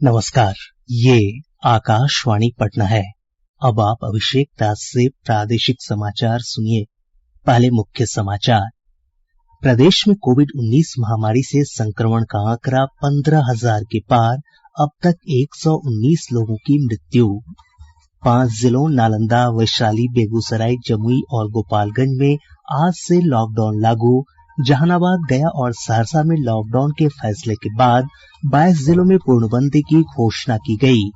नमस्कार, ये आकाशवाणी पटना है। अब आप अभिषेक दास से प्रादेशिक समाचार सुनिए। पहले मुख्य समाचार। प्रदेश में कोविड-19 महामारी से संक्रमण का आंकड़ा 15,000 के पार, अब तक 119 लोगों की मृत्यु। 5 जिलों नालंदा, वैशाली, बेगूसराय, जमुई और गोपालगंज में आज से लॉकडाउन लागू। जहानाबाद, गया और सहरसा में लॉकडाउन के फैसले के बाद 22 जिलों में पूर्णबंदी की घोषणा की गई।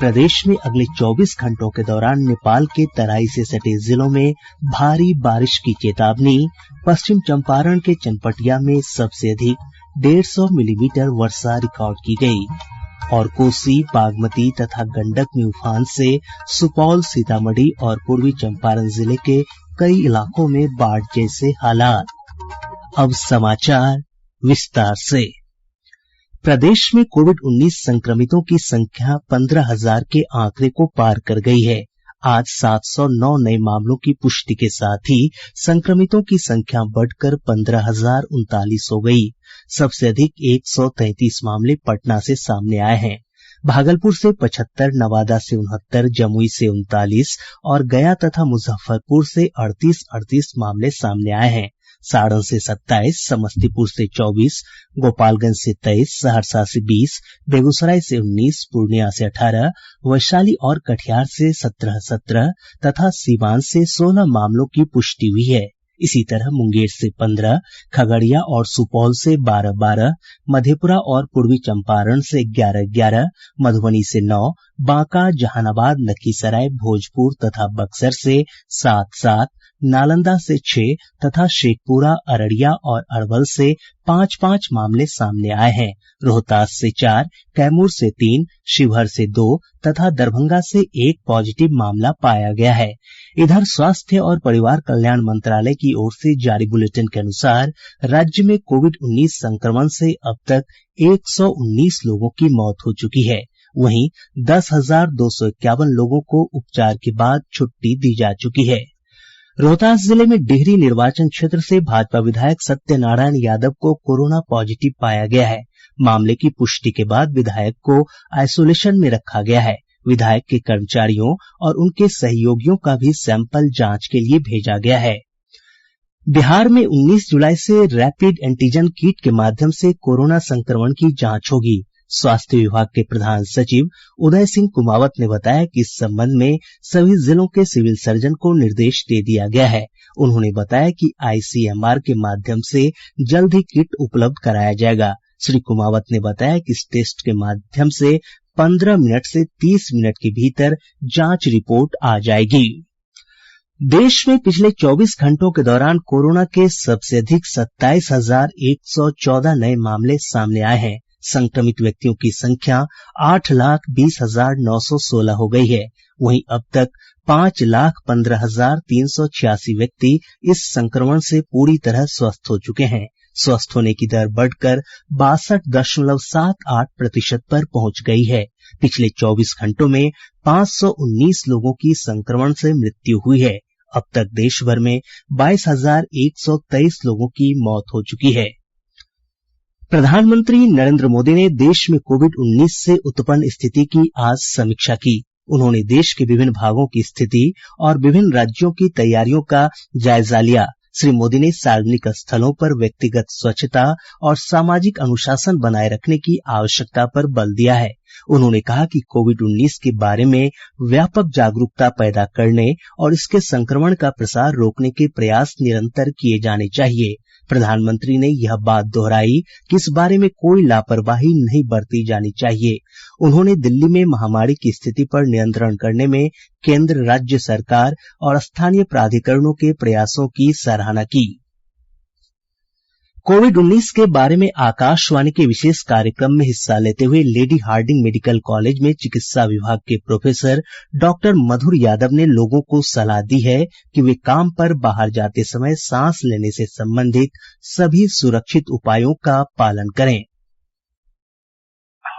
प्रदेश में अगले 24 घंटों के दौरान नेपाल के तराई से सटे जिलों में भारी बारिश की चेतावनी। पश्चिम चंपारण के चनपटिया में सबसे अधिक 150 मिलीमीटर वर्षा रिकॉर्ड की गई। और कोसी, बागमती तथा गंडक में उफान से सुपौल, सीतामढ़ी और पूर्वी चंपारण जिले के कई इलाकों में बाढ़ जैसे हालात। अब समाचार विस्तार से। प्रदेश में कोविड-19 संक्रमितों की संख्या 15,000 के आंकड़े को पार कर गई है। आज 709 नए मामलों की पुष्टि के साथ ही संक्रमितों की संख्या बढ़कर 15,039 हो गई। सबसे अधिक 133 मामले पटना से सामने आए हैं। भागलपुर से 75, नवादा से 69, जमुई से 39 और गया तथा मुजफ्फरपुर से 38 मामले सामने आए हैं। सारण से 27, समस्तीपुर से 24, गोपालगंज से 23, सहरसा से 20, बेगूसराय से 19, पूर्णिया से 18, वैशाली और कटिहार से 17 तथा सीवान से 16 मामलों की पुष्टि हुई है। इसी तरह मुंगेर से 15, खगड़िया और सुपौल से 12, मधेपुरा और पूर्वी चंपारण से 11, मधुबनी से 9, बांका, जहानाबाद, लखीसराय, भोजपुर तथा बक्सर से 7, नालंदा से 6 तथा शेखपुरा, अररिया और अरवल से 5 मामले सामने आए हैं। रोहतास से 4, कैमूर से 3, शिवहर से 2 तथा दरभंगा से 1 पॉजिटिव मामला पाया गया है। इधर स्वास्थ्य और परिवार कल्याण मंत्रालय की ओर से जारी बुलेटिन के अनुसार राज्य में कोविड-19 संक्रमण से अब तक 119 लोगों की मौत हो चुकी है। वहीं 10,251 लोगों को उपचार के बाद छुट्टी दी जा चुकी है। रोहतास जिले में डिहरी निर्वाचन क्षेत्र से भाजपा विधायक सत्यनारायण यादव को कोरोना पॉजिटिव पाया गया है। मामले की पुष्टि के बाद विधायक को आइसोलेशन में रखा गया है। विधायक के कर्मचारियों और उनके सहयोगियों का भी सैंपल जांच के लिए भेजा गया है। बिहार में 19 जुलाई से रैपिड एंटीजन किट के माध्यम से कोरोना संक्रमण की जांच होगी। स्वास्थ्य विभाग के प्रधान सचिव उदय सिंह कुमावत ने बताया कि इस संबंध में सभी जिलों के सिविल सर्जन को निर्देश दे दिया गया है। उन्होंने बताया कि आईसीएमआर के माध्यम से जल्द ही किट उपलब्ध कराया जाएगा। श्री कुमावत ने बताया कि इस टेस्ट के माध्यम से 15 मिनट से 30 मिनट के भीतर जांच रिपोर्ट आ जाएगी। देश में पिछले 24 घंटों के दौरान कोरोना के सबसे अधिक 27,114 नए मामले सामने आए हैं। संक्रमित व्यक्तियों की संख्या 8,20,916 हो गई है। वहीं अब तक 5,15,386 व्यक्ति इस संक्रमण से पूरी तरह स्वस्थ हो चुके हैं। स्वस्थ होने की दर बढ़कर 62.78% पर पहुंच गई है। पिछले 24 घंटों में 519 लोगों की संक्रमण से मृत्यु हुई है। अब तक देश भर में 22,123 लोगों की मौत हो चुकी है। प्रधानमंत्री नरेंद्र मोदी ने देश में कोविड-19 से उत्पन्न स्थिति की आज समीक्षा की। उन्होंने देश के विभिन्न भागों की स्थिति और विभिन्न राज्यों की तैयारियों का जायजा लिया। श्री मोदी ने सार्वजनिक स्थलों पर व्यक्तिगत स्वच्छता और सामाजिक अनुशासन बनाए रखने की आवश्यकता पर बल दिया है। उन्होंने कहा कि कोविड-19 के बारे में व्यापक जागरूकता पैदा करने और इसके संक्रमण का प्रसार रोकने के प्रयास निरंतर किए जाने चाहिए। प्रधानमंत्री ने यह बात दोहराई कि इस बारे में कोई लापरवाही नहीं बरती जानी चाहिए। उन्होंने दिल्ली में महामारी की स्थिति पर नियंत्रण करने में केंद्र, राज्य सरकार और स्थानीय प्राधिकरणों के प्रयासों की सराहना की। कोविड-19 के बारे में आकाशवाणी के विशेष कार्यक्रम में हिस्सा लेते हुए लेडी हार्डिंग मेडिकल कॉलेज में चिकित्सा विभाग के प्रोफेसर डॉक्टर मधुर यादव ने लोगों को सलाह दी है कि वे काम पर बाहर जाते समय सांस लेने से संबंधित सभी सुरक्षित उपायों का पालन करें।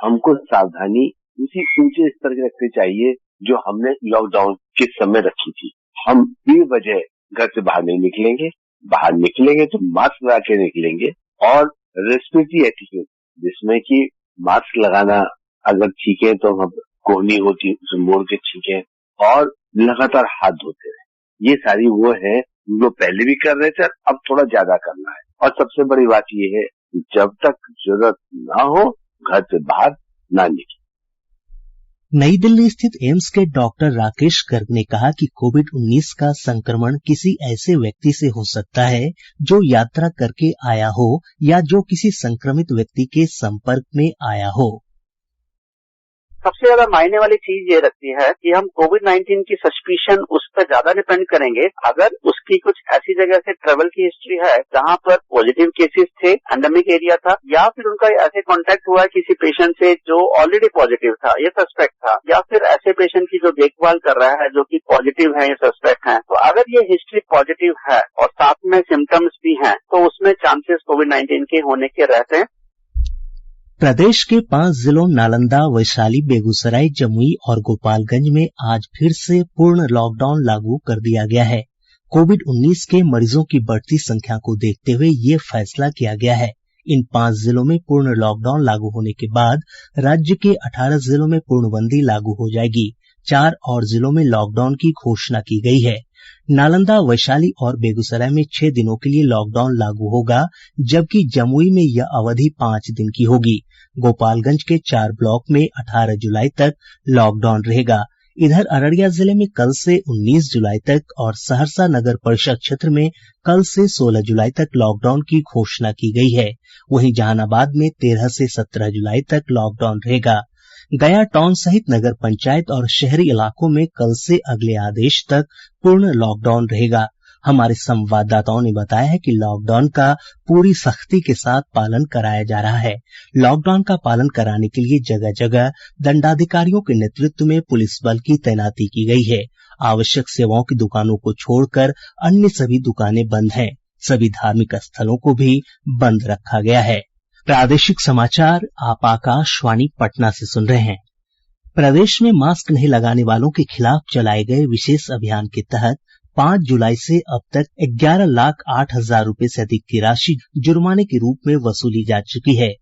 हमको सावधानी उसी ऊंचे स्तर की रखनी चाहिए जो हमने लॉकडाउन के समय रखी थी। हम बेवजह घर से बाहर नहीं निकलेंगे, बाहर निकलेंगे तो मास्क लगा के निकलेंगे और रेस्पिरेटरी एटिट्यूड जिसमें कि मास्क लगाना अगर छींके तो हम कोहनी होती है उसे मोड़ के छींके और लगातार हाथ धोते रहे। ये सारी वो है जो पहले भी कर रहे थे, अब थोड़ा ज्यादा करना है। और सबसे बड़ी बात ये है, जब तक जरूरत ना हो घर से बाहर ना निकले। नई दिल्ली स्थित एम्स के डॉक्टर राकेश गर्ग ने कहा कि कोविड-19 का संक्रमण किसी ऐसे व्यक्ति से हो सकता है जो यात्रा करके आया हो या जो किसी संक्रमित व्यक्ति के संपर्क में आया हो। सबसे ज्यादा मायने वाली चीज ये रखती है कि हम कोविड-19 की सस्पिशन उस पर ज्यादा डिपेंड करेंगे अगर उसकी कुछ ऐसी जगह से ट्रेवल की हिस्ट्री है जहां पर पॉजिटिव केसेस थे, एंडेमिक एरिया था, या फिर उनका ऐसे कांटेक्ट हुआ किसी पेशेंट से जो ऑलरेडी पॉजिटिव था, ये सस्पेक्ट था, या फिर ऐसे पेशेंट की जो देखभाल कर रहा है जो कि पॉजिटिव है, ये सस्पेक्ट है। तो अगर ये हिस्ट्री पॉजिटिव है और साथ में सिम्टम्स भी हैं, तो उसमें चांसेस कोविड-19 के होने के रहते हैं। प्रदेश के 5 जिलों नालंदा, वैशाली, बेगूसराय, जमुई और गोपालगंज में आज फिर से पूर्ण लॉकडाउन लागू कर दिया गया है। कोविड-19 के मरीजों की बढ़ती संख्या को देखते हुए ये फैसला किया गया है। इन 5 जिलों में पूर्ण लॉकडाउन लागू होने के बाद राज्य के 18 जिलों में पूर्णबंदी लागू हो जाएगी। 4 और जिलों में लॉकडाउन की घोषणा की गई है। नालंदा, वैशाली और बेगूसराय में 6 दिनों के लिए लॉकडाउन लागू होगा, जबकि जमुई में यह अवधि 5 दिन की होगी। गोपालगंज के 4 ब्लॉक में 18 जुलाई तक लॉकडाउन रहेगा। इधर अररिया जिले में कल से 19 जुलाई तक और सहरसा नगर परिषद क्षेत्र में कल से 16 जुलाई तक लॉकडाउन की घोषणा की गई है। वहीं जहानाबाद में 13 से 17 जुलाई तक लॉकडाउन रहेगा। गया टाउन सहित नगर पंचायत और शहरी इलाकों में कल से अगले आदेश तक पूर्ण लॉकडाउन रहेगा। हमारे संवाददाताओं ने बताया है कि लॉकडाउन का पूरी सख्ती के साथ पालन कराया जा रहा है। लॉकडाउन का पालन कराने के लिए जगह जगह दंडाधिकारियों के नेतृत्व में पुलिस बल की तैनाती की गई है। आवश्यक सेवाओं की दुकानों को छोड़कर अन्य सभी दुकानें बंद हैं। सभी धार्मिक स्थलों को भी बंद रखा गया है। प्रादेशिक समाचार आप आकाशवाणी पटना से सुन रहे हैं। प्रदेश में मास्क नहीं लगाने वालों के खिलाफ चलाए गए विशेष अभियान के तहत 5 जुलाई से अब तक 11,08,000 रुपए से अधिक की राशि जुर्माने के रूप में वसूली जा चुकी है।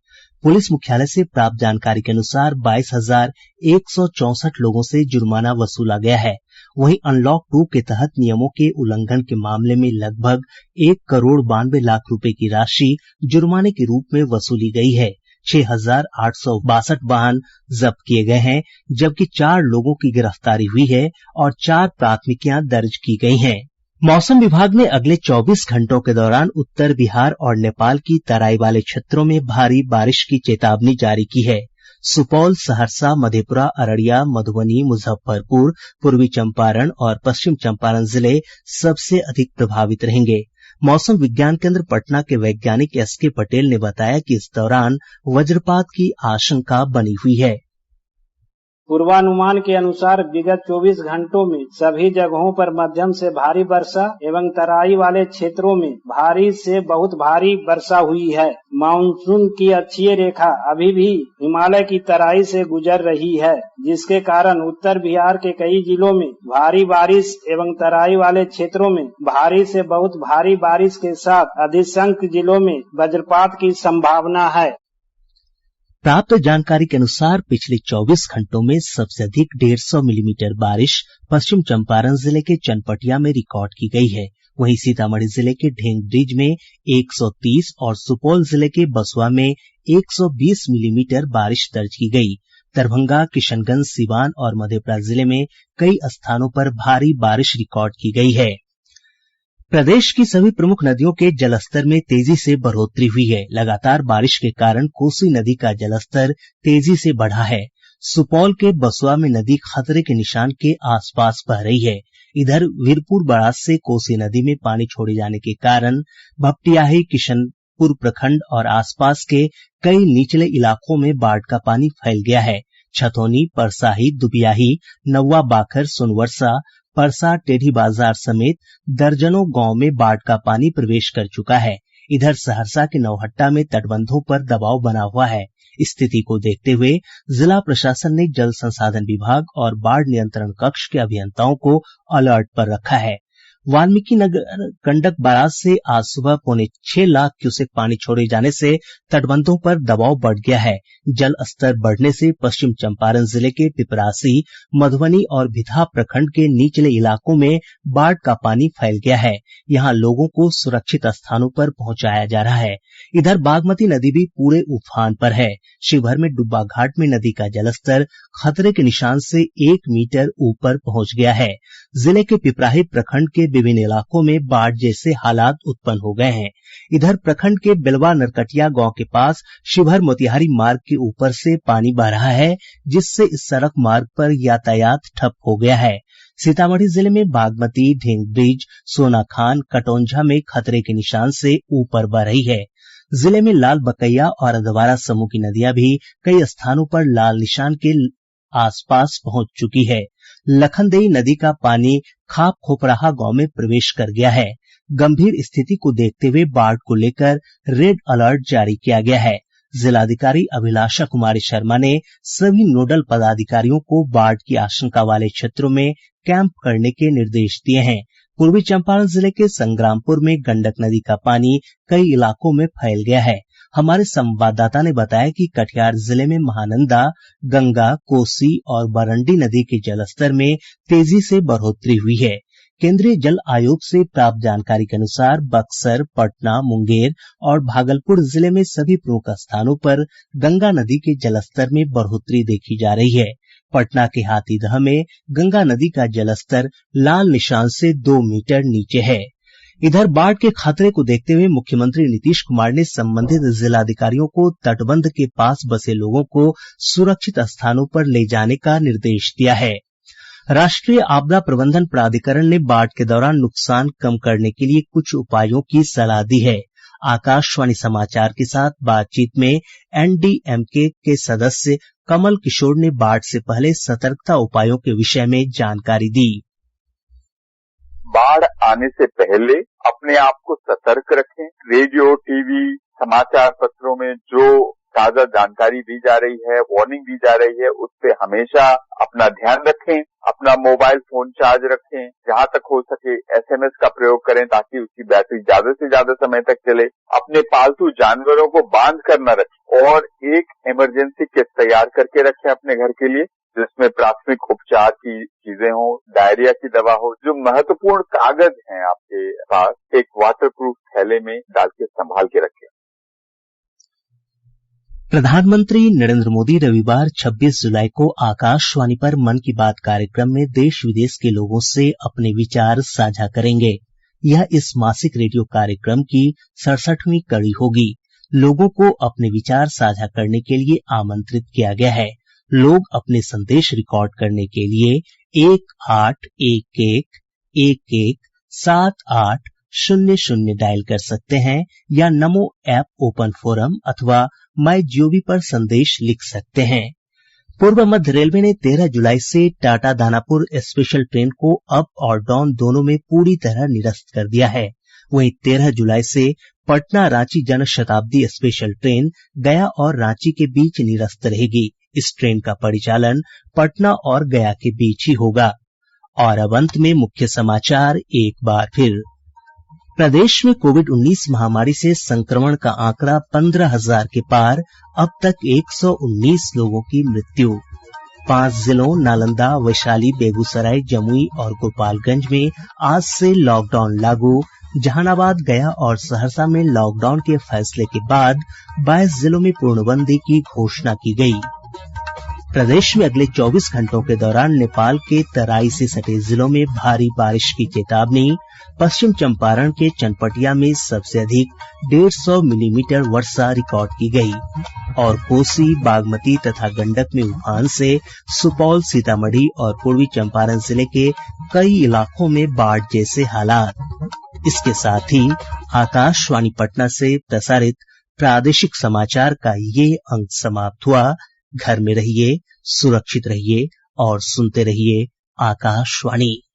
पुलिस मुख्यालय से प्राप्त जानकारी के अनुसार 22,164 लोगों से जुर्माना वसूला गया है। वहीं अनलॉक 2 के तहत नियमों के उल्लंघन के मामले में लगभग 1,92,00,000 रुपए की राशि जुर्माने के रूप में वसूली गई है। 6,862 वाहन जब्त किए गए हैं, जबकि 4 लोगों की गिरफ्तारी हुई है और 4 प्राथमिकियां दर्ज की गई हैं। मौसम विभाग ने अगले 24 घंटों के दौरान उत्तर बिहार और नेपाल की तराई वाले क्षेत्रों में भारी बारिश की चेतावनी जारी की है। सुपौल, सहरसा, मधेपुरा, अररिया, मधुबनी, मुजफ्फरपुर, पूर्वी चंपारण और पश्चिम चंपारण जिले सबसे अधिक प्रभावित रहेंगे। मौसम विज्ञान केंद्र पटना के वैज्ञानिक एसके पटेल ने बताया कि इस दौरान वज्रपात की आशंका बनी हुई है। पूर्वानुमान के अनुसार विगत 24 घंटों में सभी जगहों पर मध्यम से भारी वर्षा एवं तराई वाले क्षेत्रों में भारी से बहुत भारी वर्षा हुई है। मानसून की अक्षीय रेखा अभी भी हिमालय की तराई से गुजर रही है, जिसके कारण उत्तर बिहार के कई जिलों में भारी बारिश एवं तराई वाले क्षेत्रों में भारी से बहुत भारी बारिश के साथ अधिकांश जिलों में वज्रपात की संभावना है। प्राप्त जानकारी के अनुसार पिछले 24 घंटों में सबसे अधिक 150 मिलीमीटर बारिश पश्चिम चंपारण जिले के चनपटिया में रिकॉर्ड की गई है। वहीं सीतामढ़ी जिले के ढेंग ब्रिज में 130 और सुपौल जिले के बसुआ में 120 मिलीमीटर बारिश दर्ज की गई। दरभंगा, किशनगंज, सीवान और मधेपुरा जिले में कई स्थानों पर भारी बारिश रिकॉर्ड की गई है। प्रदेश की सभी प्रमुख नदियों के जलस्तर में तेजी से बढ़ोतरी हुई है। लगातार बारिश के कारण कोसी नदी का जलस्तर तेजी से बढ़ा है। सुपौल के बसुआ में नदी खतरे के निशान के आसपास बह रही है। इधर वीरपुर बराज से कोसी नदी में पानी छोड़े जाने के कारण भपटियाही, किशनपुर प्रखंड और आसपास के कई निचले इलाकों में बाढ़ का पानी फैल गया है। छतौनी, परसाही, दुबियाही, नौवा बाखर, सोनवर्षा, परसा, टेढ़ी बाजार समेत दर्जनों गांव में बाढ़ का पानी प्रवेश कर चुका है। इधर सहरसा के नौहट्टा में तटबंधों पर दबाव बना हुआ है। स्थिति को देखते हुए जिला प्रशासन ने जल संसाधन विभाग और बाढ़ नियंत्रण कक्ष के अभियंताओं को अलर्ट पर रखा है। वाल्मीकि नगर गंडक बराज से आज सुबह 6.25 लाख क्यूसेक पानी छोड़े जाने से तटबंधों पर दबाव बढ़ गया है। जल स्तर बढ़ने से पश्चिम चंपारण जिले के पिपरासी, मधुबनी और भितहा प्रखंड के निचले इलाकों में बाढ़ का पानी फैल गया है। यहां लोगों को सुरक्षित स्थानों पर पहुंचाया जा रहा है। इधर बागमती नदी भी पूरे उफान पर है। शिवहर में डुब्बा घाट में नदी का जलस्तर खतरे के निशान से 1 मीटर ऊपर पहुंच गया है। जिले के पिपराही प्रखंड के विभिन्न इलाकों में बाढ़ जैसे हालात उत्पन्न हो गए हैं। इधर प्रखंड के बेलवा नरकटिया गांव के पास शिवहर मोतिहारी मार्ग के ऊपर से पानी बह रहा है, जिससे इस सड़क मार्ग पर यातायात ठप हो गया है। सीतामढ़ी जिले में बागमती, ढेंग ब्रिज, सोनाखान, कटौंझा में खतरे के निशान से ऊपर बह रही है। जिले में लाल बकैया और अधवारा समूह की नदियां भी कई स्थानों पर लाल निशान के आसपास पहुंच चुकी है। लखनदेई नदी का पानी खाप खोपराहा गांव में प्रवेश कर गया है। गंभीर स्थिति को देखते हुए बाढ़ को लेकर रेड अलर्ट जारी किया गया है। जिलाधिकारी अभिलाषा कुमारी शर्मा ने सभी नोडल पदाधिकारियों को बाढ़ की आशंका वाले क्षेत्रों में कैंप करने के निर्देश दिए हैं। पूर्वी चंपारण जिले के संग्रामपुर में गंडक नदी का पानी कई इलाकों में फैल गया है। हमारे संवाददाता ने बताया कि कटिहार जिले में महानंदा, गंगा, कोसी और बरंडी नदी के जलस्तर में तेजी से बढ़ोतरी हुई है। केंद्रीय जल आयोग से प्राप्त जानकारी के अनुसार बक्सर, पटना, मुंगेर और भागलपुर जिले में सभी प्रमुख स्थानों पर गंगा नदी के जलस्तर में बढ़ोतरी देखी जा रही है। पटना के हाथीदह में गंगा नदी का जलस्तर लाल निशान से 2 मीटर नीचे है। इधर बाढ़ के खतरे को देखते हुए मुख्यमंत्री नीतीश कुमार ने संबंधित जिलाधिकारियों को तटबंध के पास बसे लोगों को सुरक्षित स्थानों पर ले जाने का निर्देश दिया है। राष्ट्रीय आपदा प्रबंधन प्राधिकरण ने बाढ़ के दौरान नुकसान कम करने के लिए कुछ उपायों की सलाह दी है। आकाशवाणी समाचार के साथ बातचीत में एनडीएमके के सदस्य कमल किशोर ने बाढ़ से पहले सतर्कता उपायों के विषय में जानकारी दी। बाढ़ आने से पहले अपने आप को सतर्क रखें। रेडियो, टीवी, समाचार पत्रों में जो ताजा जानकारी दी जा रही है, वार्निंग दी जा रही है, उस पे हमेशा अपना ध्यान रखें। अपना मोबाइल फोन चार्ज रखें। जहां तक हो सके एसएमएस का प्रयोग करें ताकि उसकी बैटरी ज्यादा से ज्यादा समय तक चले। अपने पालतू जानवरों को बांध कर न रखें और एक इमरजेंसी किट तैयार करके रखें अपने घर के लिए, जिसमें प्राथमिक उपचार की चीजें हों, डायरिया की दवा हो। जो महत्वपूर्ण कागज हैं आपके पास, एक वाटरप्रूफ थैले में डाल के संभाल के रखें। प्रधानमंत्री नरेंद्र मोदी रविवार 26 जुलाई को आकाशवाणी पर मन की बात कार्यक्रम में देश विदेश के लोगों से अपने विचार साझा करेंगे। यह इस मासिक रेडियो कार्यक्रम की 67वीं कड़ी होगी। लोगों को अपने विचार साझा करने के लिए आमंत्रित किया गया है। लोग अपने संदेश रिकॉर्ड करने के लिए 1811117800 डायल कर सकते हैं या नमो ऐप ओपन फोरम अथवा माई जीओवी पर संदेश लिख सकते हैं। पूर्व मध्य रेलवे ने 13 जुलाई से टाटा दानापुर स्पेशल ट्रेन को अप और डाउन दोनों में पूरी तरह निरस्त कर दिया है। वहीं 13 जुलाई से पटना रांची जन शताब्दी स्पेशल ट्रेन गया और रांची के बीच निरस्त रहेगी। इस ट्रेन का परिचालन पटना और गया के बीच ही होगा। और अब अंत में मुख्य समाचार एक बार फिर। प्रदेश में कोविड-19 महामारी से संक्रमण का आंकड़ा 15,000 के पार। अब तक 119 लोगों की मृत्यु। 5 जिलों नालंदा, वैशाली, बेगूसराय, जमुई और गोपालगंज में आज से लॉकडाउन लागू। जहानाबाद, गया और सहरसा में लॉकडाउन के फैसले के बाद 22 जिलों में पूर्णबंदी की घोषणा की गई। प्रदेश में अगले 24 घंटों के दौरान नेपाल के तराई से सटे जिलों में भारी बारिश की चेतावनी। पश्चिम चंपारण के चनपटिया में सबसे अधिक 150 मिलीमीटर वर्षा रिकॉर्ड की गई। और कोसी, बागमती तथा गंडक में उफान से सुपौल, सीतामढ़ी और पूर्वी चंपारण जिले के कई इलाकों में बाढ़ जैसे हालात। इसके साथ ही आकाशवाणी पटना से प्रसारित प्रादेशिक समाचार का ये अंक समाप्त हुआ। घर में रहिए, सुरक्षित रहिए और सुनते रहिए आकाशवाणी।